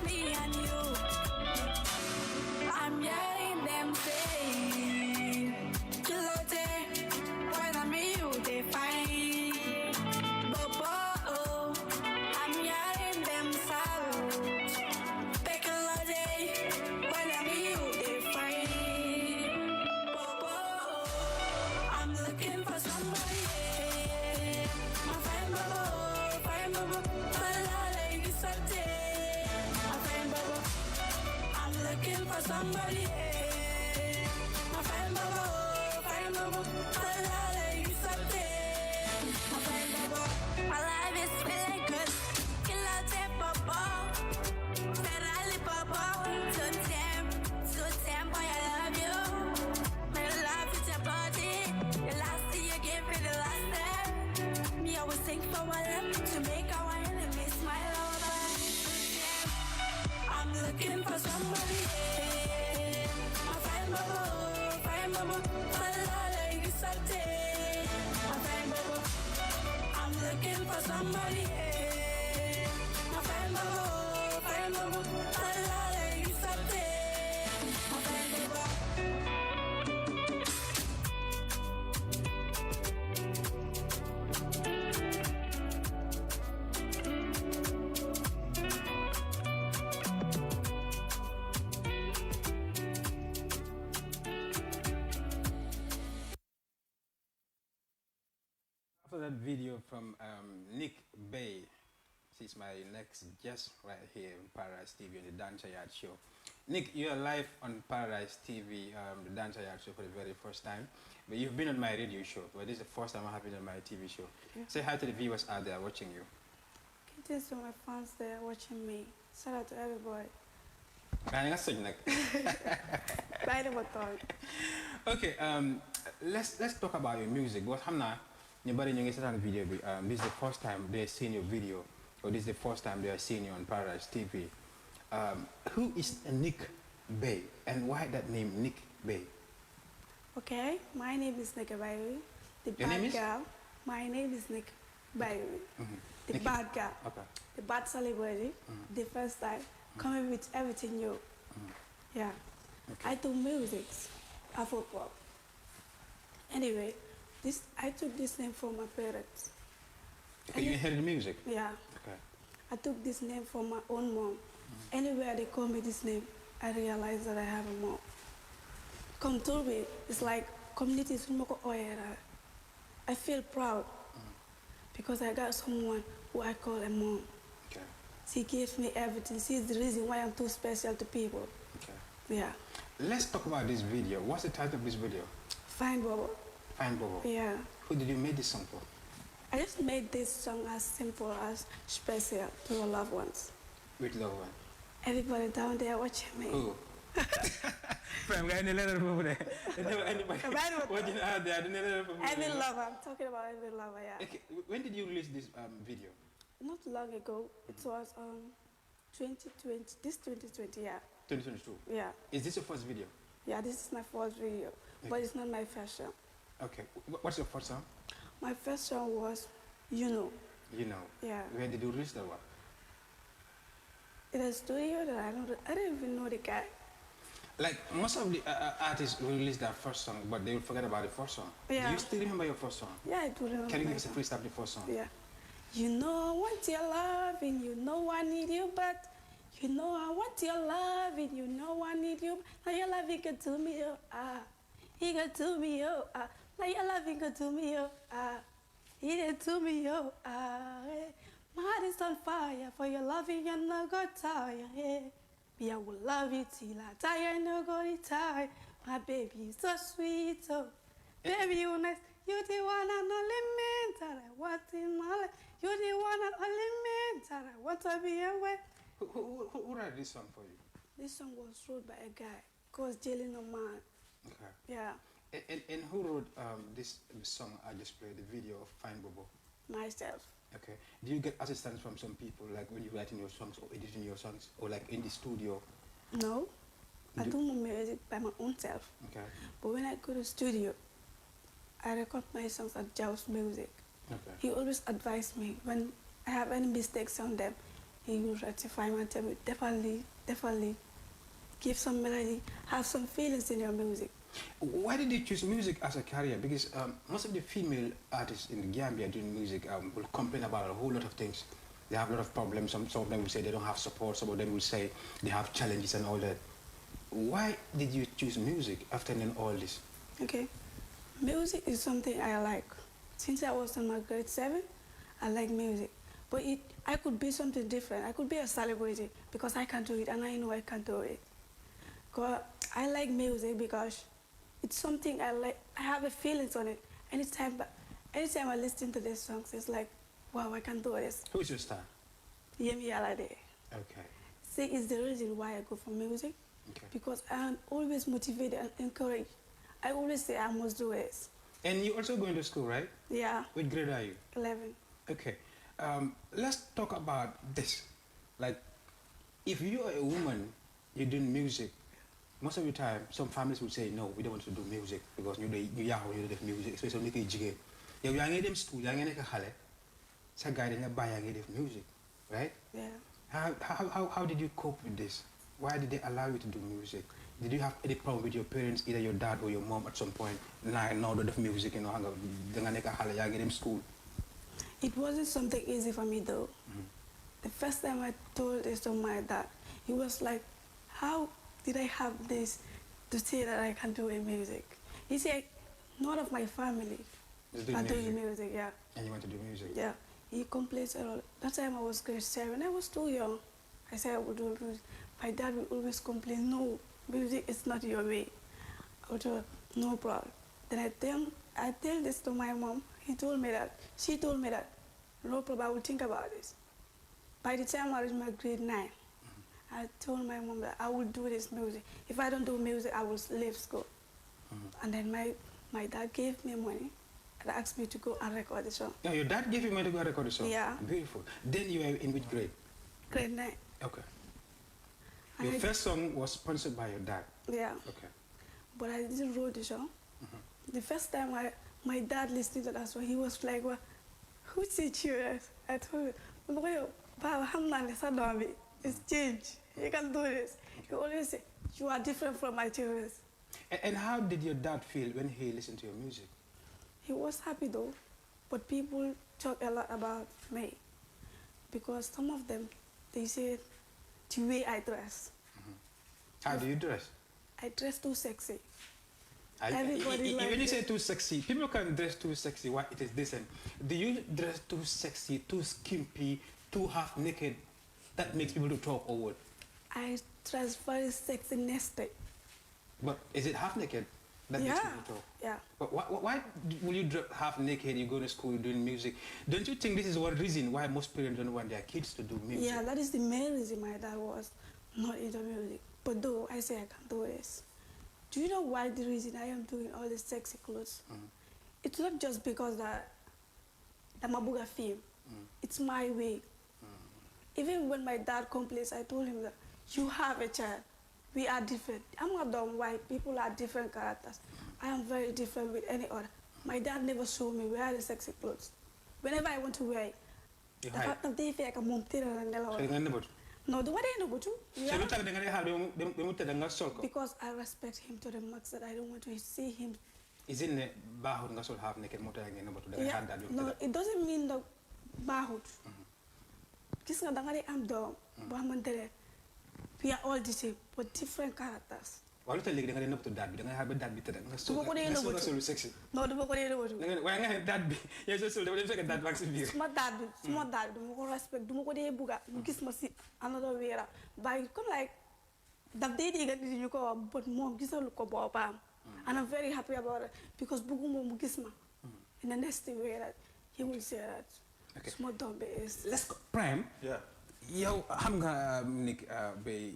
me and you. I'm hearing them say, Chilote, when I'm you, they find. Bobo, I'm hearing them sound. Pecolode, when I'm you, they find. Bobo, I'm looking for somebody. I find Bobo, like it's a day. I find Bobo, I'm looking for somebody. I find Bobo, like it's a day. I find Bobo, my life is feeling good. Kill out that Bobo, Ferrari Bobo. So damn, boy, I love you. My life is your body. The last thing you gave me, the last time. Me, I was sing for my love to make our enemies smile over. I'm looking for somebody. I find Bobo, like it's a day. I I'm looking for somebody. Yeah. My friend Babo, la la la, you something. My friend Babo. After that video from Nick Bay, she's my next guest right here on Paradise TV on the Dancer Yard Show. Nick, you're live on Paradise TV, the Dancer Yard Show for the very first time. But you've been on my radio show, but this is the first time I have been on my TV show. Say hi to the viewers out there watching you. Thanks to my fans there watching me. Shout out to everybody. Bye the button. Okay, let's talk about your music. Because Hamna, nobody knew the video. This is the first time they're seeing your video, or this is the first time they are seeing you on Paradise TV. Who is Nick Bay, and why that name Nick Bay? Okay, my name is Nick Bailey. The Your bad name is? girl. My name is Nick Bailey. The Nick- bad girl. Okay. The bad celebrity. The first time. Coming with everything new. Yeah. I do music. Afro pop. Anyway, I took this name from my parents. Okay, you inherited music. Yeah. Okay. I took this name from my own mom. Anywhere they call me this name, I realize that I have a mom. Come to me, it's like community. I feel proud because I got someone who I call a mom. Okay. She gives me everything. She's the reason why I'm too special to people. Okay. Yeah. Let's talk about this video. What's the title of this video? Fine, Bobo. Fine Bobo. Yeah. Who did you make this song for? I just made this song as simple as special to your loved ones. Which loved one? Everybody down there watching me. Who? Fam, I didn't let her over there. Anybody watching out there? I didn't let her over Every there. lover. I'm talking about every lover, yeah. Okay, when did you release this video? Not long ago. It was 2020. This 2020, yeah. 2022. Yeah. Is this your first video? Yeah, this is my first video, but it's not my first song. Okay. What's your first song? My first song was You Know. You know. Yeah. When did you release that one? In a studio that I don't even know the guy. Like most of the artists will release their first song, but they will forget about the first song. Yeah. Do you still remember your first song? Yeah, I do remember. Can you my give us a song. freestyle of the first song? Yeah. You know I want your love and you know I need you, but you know I want your love and you know I need you. Now your love you can do me, oh ah. He can do me, oh ah. Now your love you can do me, oh ah. He can do me, oh ah. Eh. My heart is on fire for your loving and no go tired. Yeah. Me, I will love you till I die, I no go retire. My baby is so sweet, oh. Baby, you nice. You the one and only man that I want in my life. You the one and only man that I want to be away. Who wrote this song for you? This song was wrote by a guy called Jalen Man. Okay. Yeah, And who wrote this song I just played, the video of Fine Bobo? myself. Okay. Do you get assistance from some people, like when you're writing your songs or editing your songs, or like in the studio? No, I You- do my music by my own self. Okay. But when I go to studio, I record my songs at Jaw's Music. Okay. He always advised me when I have any mistakes on them, he will rectify my tell me definitely give some melody, have some feelings in your music. Why did you choose music as a career? Because most of the female artists in the Gambia doing music will complain about a whole lot of things. They have a lot of problems. Some of them will say they don't have support. Some of them will say they have challenges and all that. Why did you choose music after doing all this? Okay, music is something I like. Since I was in my grade 7, I like music. But I could be something different. I could be a celebrity because I can do it and I know I can do it. 'Cause I like music because it's something I like. I have a feelings on it. Anytime I listen to these songs, it's like, wow, I can do this. Who's your star? Yemi Alade. Okay. See, it's the reason why I go for music. Okay. Because I'm always motivated and encouraged. I always say I must do this. And you're also going to school, right? Yeah, What grade are you? 11. Okay. Let's talk about this. Like, if you're a woman, you're doing music, most of the time, some families will say, no, we don't want to do music because you do music, especially when you're in school, you're in school, sa guy dañ la bàyyi ngay def music, right? Yeah. How did you cope with this? Why did they allow you to do music? Did you have any problem with your parents, either your dad or your mom at some point? Nah, no, don't have music, you know, danga nekk xale yaa ngi dem school. It wasn't something easy for me though. The first time I told this to my dad, he was like, how did I have this to say that I can do music? He said, none of my family are doing music, yeah. And you want to do music? Yeah. He complains a lot. That time I was grade 7, I was too young. I said I would do music. My dad would always complain, no, music is not your way. I would do, no problem. Then I tell this to my mom. She told me that, no problem, I will think about this. By the time I reached my grade 9, I told my mom that I will do this music. If I don't do music, I will leave school. And then my dad gave me money and asked me to go and record the song. No, your dad gave you money to go record the song? Yeah. Beautiful. Then you were in which grade? Grade 9. Okay. Your first song was sponsored by your dad? Yeah. Okay. But I didn't write the song. The first time my dad listened to that song, he was like, well, who teach you this? I told him, Baba, it's changed. You can do this. He always say, you are different from my children. And how did your dad feel when he listened to your music? He was happy though, but people talk a lot about me. Because some of them, they said the way I dress. How do you dress? I dress too sexy. When you say too sexy, people can dress too sexy while it is decent. Do you dress too sexy, too skimpy, too half naked? That makes people to talk or what? I dress very sexy nasty. But is it half naked? That makes people talk. Yeah. But why will you dress half naked? You go to school, you're doing music. Don't you think this is one reason why most parents don't want their kids to do music? Yeah, that is the main reason my dad was not into music. But though I say I can do this. Do you know why the reason I am doing all these sexy clothes? It's not just because that I'm a booger film. It's my way. Even when my dad complains, I told him that you have a child. We are different. I'm not dumb white. People are different characters. I am very different with any other. My dad never showed me wear the sexy clothes. Whenever I want to wear it, you hide. No, do what I know, but you. Because I respect him to the max that I don't want to see him. Isn't it bahut nga sol half naked motor ngeen about to Yeah, no, it doesn't mean that bahut. Gis nga danga am dom bo xamantene we are all the same but different characters. Walu tay legi da nga ne nëbatu dad bi da nga xaar ba dad bi tëdd nga sol sexy. No, dama ko dee nëbatu. Waaye nga ne dad bi yow sa sol dama dem fekk dad bak si biir. Suma dad dama ko respect duma ko dee buga mu gis ma si another way ra by comme like daf dee diga nit ñu ko wax but moom gisalu ko boppam. And I'm very happy about it because buguma mu gis ma in the next way that he will say that. Okay. Suma dom bi is. Let's go. Prime. Yeah. Yo, xam nga Nick,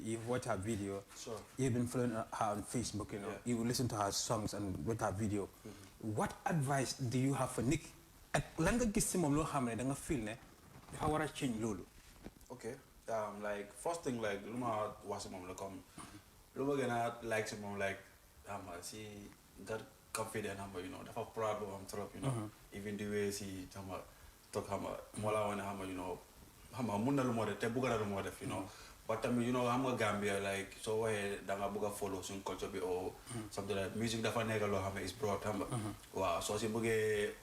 you've watched her video. Sure. You've been following her on Facebook, you know. Yeah. You listen to her songs and watch her video. What advice do you have for Nick? Ak lan nga gis si moom loo xam ne da nga feel ne dafa war a change loolu. Okay. Like first thing like lu ma wax si moom la comme lu ma gën a like si moom like si that confident you know dafa proud boobu trop you know. Even the way si talk moo la wane you know. Mun na lu moo def te bugga na lu moo def you know but tamit you know xam nga Gambia like soo waxee da nga bugg a follow suñ culture bi or something like music dafa nekk loo xam ne is broad xam nga waaw soo si buggee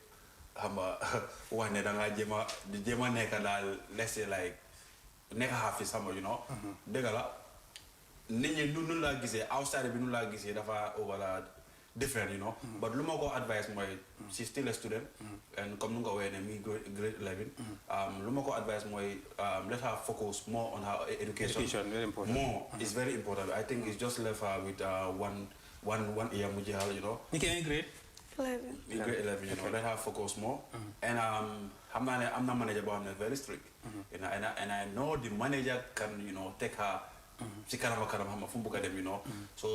xam nga wax ne da nga jéem a nekk daal let's say like nekk xaafis xam nga you know dëgg la nit ñi nu laa gisee outside bi nu laa gisee dafa wala different you know but lu ma ko advice mooy she's still a student and comme nu nga ko waxee ne mi grade 11 lu ma ko advice mooy let her focus more on her education Very important. more is very important I think it's just left her with one year mu jeexal you know Nick, any grade? 11. in grade 11 you know let her focus more and xam naa ne am na manager boo xam ne very strict you know and I know the manager can you know take her si kanam xam nga fu mu bëgg a dem you know so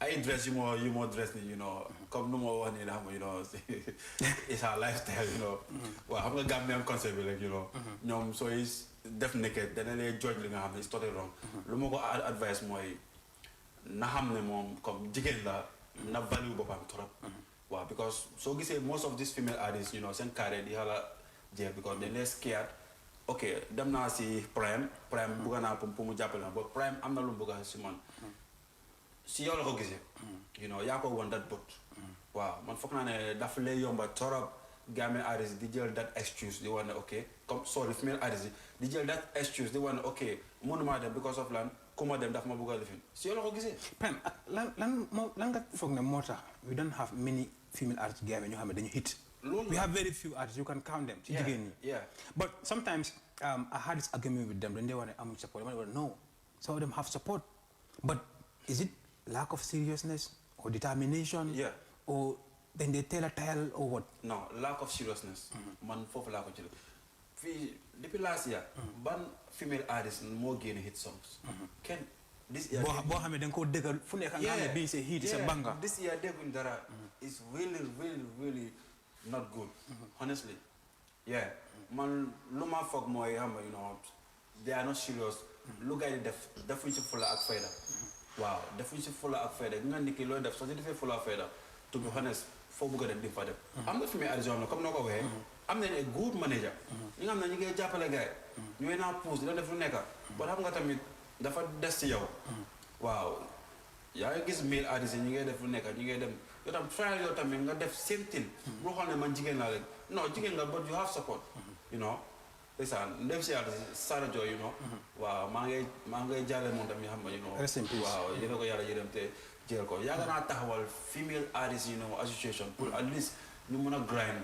I dress you more dress you know comme nu ma wax nii xam nga you know it's her lifestyle you know waaw xam nga Gambian concept bi rek you know ñoom sooy def nekk dana lay judge li nga xam ne it's totally wrong lu ma ko advice mooy na xam ne moom comme jigéen la na value boppam trop waaw because soo gisee most of these female artists you know seen carrière di xala jail because they're scared. Okay, them now see Prime buga na pour mu jappel na, but Prime am na lu buga si man. Si yow la ko gisee. You know, yaa ko won that boat. Waaw, man foog naa ne dafa lay yomba torop Gambian artist di jël that excuse di wane okay, comme sorry female artist di jël that excuse di wane okay, mënuma dem because of lan kuma dem daf ma bëgg a lifin. Si yow la ko gisee. Prime, lan nga foog ne moo tax we don't have many female artists Gambia ñoo xam ne dañu hit. We have very few artists, you can count them. Yeah. But sometimes I had this argument with them, then they want to support. No, some of them have support. But is it lack of seriousness or determination? Yeah. Or then they tell a tale or what? No, lack of seriousness. Man, for lack of seriousness. Depuis last year, ban female artist more gain hit songs. Can this year? Bo xamé dang ko deugal fu nek nga xamé bi c'est hit, c'est banga. This year deguñ dara is really not good. Honestly. Yeah. Man luma fog moy xam you know, they are not serious. Lu gay def defuñ ci fula ak fayda. Wow, defuñ ci fula ak fayda. Nga niki loy def so ci defé fula ak fayda. To be honest, foo bëgg a dem di fa dem. Am na fi muy Arizona comme noo ko waxee. Am nañ a good manager. ñi nga xam ne ñu ngi jàppale gars yi. ñooy naa pousse dina def lu nekk. ba xam nga tamit dafa des ci yow. waaw yaa ngi gis male artistes yi ñu ngi def lu nekk ñu ngi dem yow tam trial yow tamit nga def same thing. boo xam ne man jigéen laa leen non jigéen nga but you have support. you know. ndeysaan ndem si yàlla Sara Joy you know. waaw maa ngay jàlle moom tamit xam nga you know. Rest in peace. waaw yéen a ko yàlla yërëm te. jël ko yàgg naa taxawal female artists you know association pour at least ñu mën a grind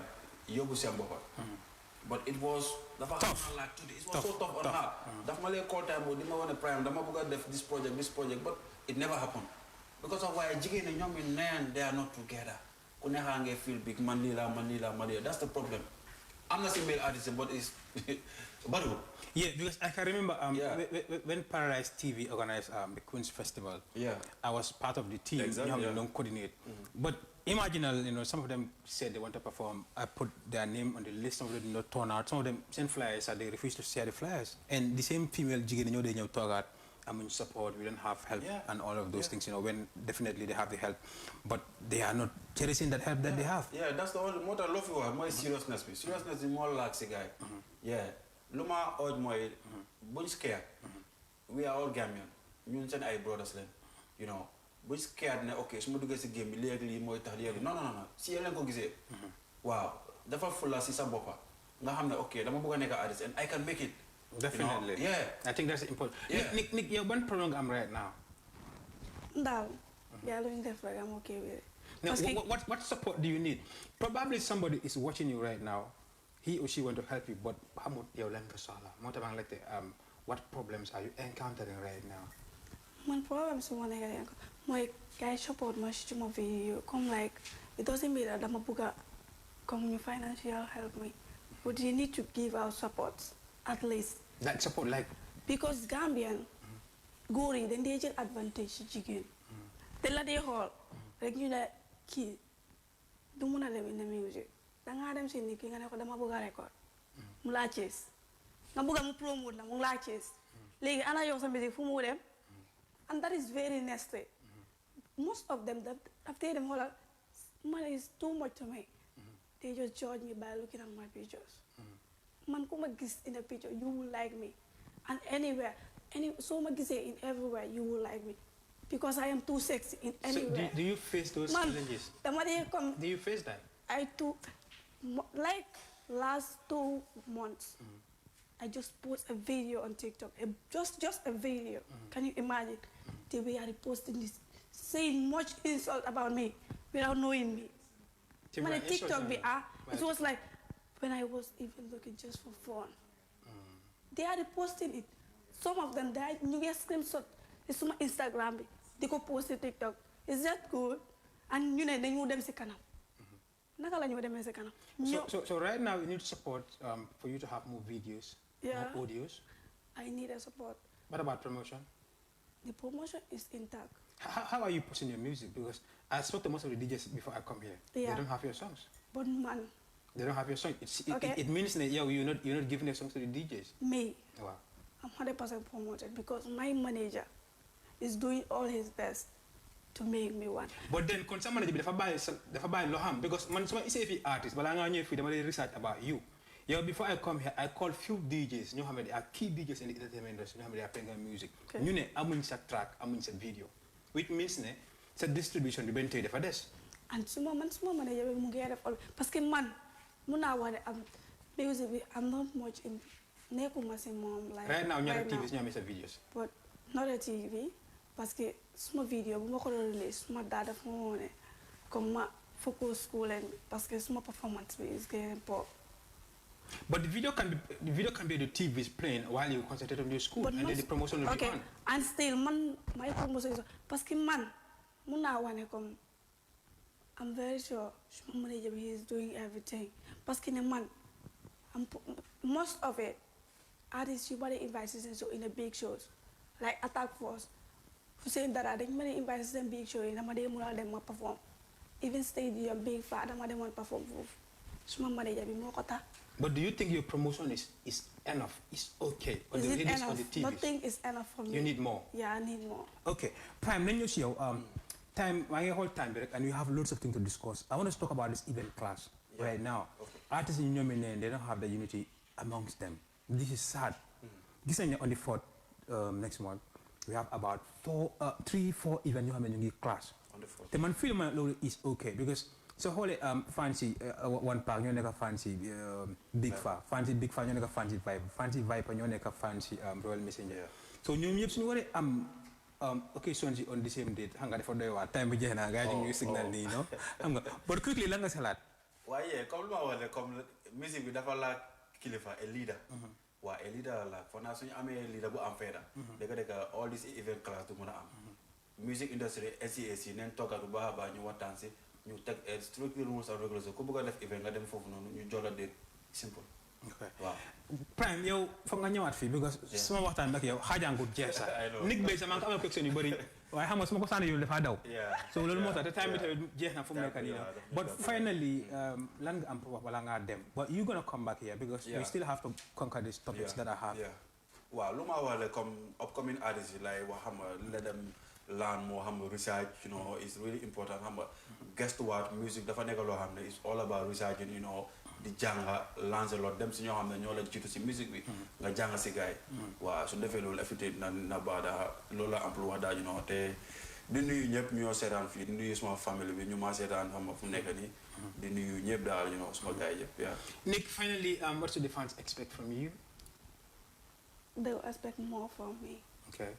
yóbbu seen boppa but it was dafa xam like today it was so tough on her dafa ma lay call time di ma wane Prime dama bëgg a def this project but it never happened because of waaye jigéen ñi ñoom neen they are not together ku neexaa ngay feel big man lii la that's the problem am na si male artists but it's bariwul. Yeah, because I can remember when Paradise TV organized the Queen's Festival. Yeah, I was part of the team. Exactly. You don't coordinate. But imagine, you know, some of them said they want to perform. I put their name on the list. Some of them did not turn out. Some of them sent flyers and they refused to share the flyers. And the same female jiggy, you know, they talk out. I mean, support. We don't have help and all of those things. You know, when definitely they have the help, but they are not cherishing that help that they have. Yeah, that's the only what I love you. My seriousness. Seriousness is more like a guy. Yeah. Luma urge moy buñ scared. We are all Gambian. Ñun seen ay brothers leen. You know, buñ scared ne okay su ma duggee si game bi léegi lii mooy tax léegi non si yéen leen ko gisee. Waaw dafa fulla si sa boppa nga xam ne okay dama bëgg a nekk artist and I can make it. Definitely. You know? Yeah. I think that's important. Yeah. Nick, you have one problem I'm right now. No. Yeah, I'm okay with it. Now, what support do you need? Probably somebody is watching you right now. He or she want to help you, but how much you learn for Sala? What problems are you encountering right now? My problems my guys support much to my video. Come like it doesn't mean that I'm a booker come financial help me. But you need to give out support at least. That support like because Gambian Gori then they get advantage again. They let they hold like you know key do wanna live in the music. Danga dem sini ki nga ne ko dama bëgg record mu la chase nga bëgg mu promote na mu la chase légui ana yow sa music fu mu dem and that is very nasty. Most of them that after them all money is too much to me. They just judge me by looking at my pictures. Man kuma gis in a picture you will like me and anywhere so much in everywhere you will like me because I am too sexy in anywhere. So do you face those challenges? Do you face that? I took like last 2 months. I just post a video on TikTok. Just a video. Can you imagine the way I posted this, saying much insult about me without knowing me. When TikTok it was like when I was even looking just for fun. They are posting it. Some of them they new screenshot. It's on my Instagram. They go post it TikTok. Is that good? And you know they know them say kanam. So right now you need support for you to have more videos, more audios. I need a support. What about promotion? The promotion is intact. How are you pushing your music? Because I spoke to most of the DJs before I come here. Yeah. They don't have your songs. But man. They don't have your song. It means that you're not giving your songs to the DJs. Me. Wow. I'm 100% promoted because my manager is doing all his best to make me one. But then concern manager dafa buy loham because man suma isi fi artist bala nga ñew fi dama lay research about you. Yo, before I come here, I called few DJs. You know how many are key DJs in the entertainment industry. You know how many are playing music. You know, I'm in a track, I'm in a video, which means ne, it's a distribution. Depend for this. And some man ya mu ngi def parce que man mun naa wax ne am music bi I'm not much in nekkuma si moom like right now ñaata TVs ñoo amee sa videos. but not a TV parce que suma video bu ma ko doon release suma daa daf ma woone comme ma focus school and parce que suma performance bi is getting poor. But the video can be the TVs playing while you concentrate on your school, but and then the promotion will be on. And still man my promotion is parce que man mun naa wax ne comme I'm very sure my manager is doing everything. Parce que man, most of it, artists you body invites so in the big shows, like Attack Force. For saying that I think many invites them big show in Amade Mura them perform. Even stadium big fat Amade want perform for. So my manager be more kota. But do you think your promotion is enough? Is okay? Is it enough? On the TVs? Nothing is enough for me. You need more. Yeah, I need more. Okay, Prime. Then you see time, my whole time, and you have lots of things to discuss. I want to talk about this event class right now. Okay. Artists in Yemen, they don't have the unity amongst them. This is sad. This is on the 4th next month. We have about 3-4 event Yemen class. On the 4th. The man film is okay because so whole fancy one park you never fancy big far, fancy big far you never fancy vibe you never fancy royal messenger. So you need occasions on the same date. Hanga for the time we get a signal, you know. But quickly, lang salat. Why, yeah, come music with a kilifa, a leader. Why a leader like for now, I'm a leader, but I'm fair. They got all this event class to Mona. Music industry, SCAC, then talk about Bahaba, you want dance, you take strictly rules and regulations. Kubuga left event, let them for you jolly date. Simple. Okay. Wow. Prime, yow foog nga ñëwaat fii because suma waxtaan nag yow xaajangut jeex sax nit bay sa man ko am question yu bëri waaye xam nga suma ko sànni yow dafa daw so loolu moo tax te time bi tamit jeex na fu mu nekk nii but finally lan nga am pour wax wala ngaa dem but you gonna come back here because we still have to conquer these topics that I have waaw lu ma wax comme upcoming artists like wax xam nga let them learn more xam nga research you know is really important xam nga guess what music dafa nekk loo xam ne is all about researching you know di jànga lancer lot dem si ñoo xam ne ñoo la jiitu si musique bi nga jànga si gars yi waaw su defee loolu effecté na baada loolu la emploi daaju noo te di nuyu ñëpp ñoo seetaan fii di nuyu suma famille bi ñu ma seetaan xam nga fu nekk nii di nuyu ñëpp daal you know suma gars yi yëpp Nick, finally what do the fans expect from you? They will expect more from me. Okay.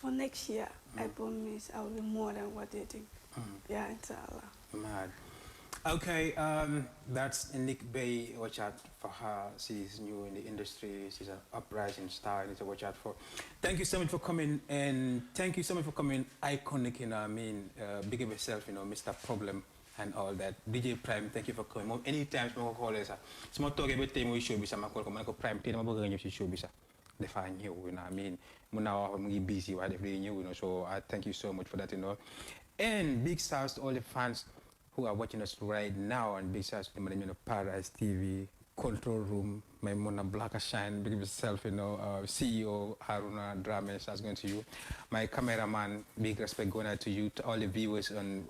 For next year, I promise I will be more than what they think. Yeah, inshallah. Mad. Okay, that's Nick Bay. Watch out for her. She's new in the industry. She's an uprising star. Need to watch out for. Thank you so much for coming, and thank you so much for coming. Iconic, you know. I mean, big of yourself, you know, Mr. Problem and all that. DJ Prime, thank you for coming. Anytime, I'm call us. Small talk about time we show bisa. I'm call Prime. I'm going to show bisa. Define you, you know. I mean, I'm busy. Why they you know. So I thank you so much for that, you know. And big shouts to all the fans who are watching us right now, and big shouts to the management of Paradise TV, Control Room, my Mona Black Shine, big yourself, you know, CEO Haruna Drame, that's going to you. My cameraman, big respect going out to you, to all the viewers on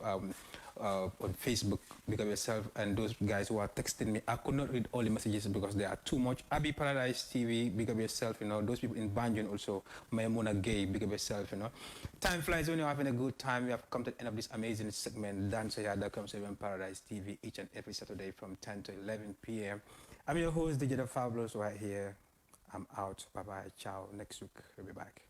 Facebook, big of yourself, and those guys who are texting me. I could not read all the messages because there are too much. Abby Paradise TV, big of yourself, you know. Those people in Banjun also, Maimuna Gay, big of yourself, you know. Time flies when you're having a good time. We have come to the end of this amazing segment, Dansaya, comes on Paradise TV each and every Saturday from 10 to 11 p.m. I'm your host, DJ Dafabulous, right here. I'm out. Bye-bye. Ciao. Next week, we'll be back.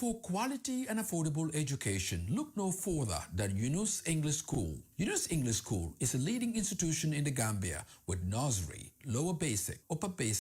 For quality and affordable education, look no further than Yunus English School. Yunus English School is a leading institution in the Gambia with nursery, lower basic, upper basic,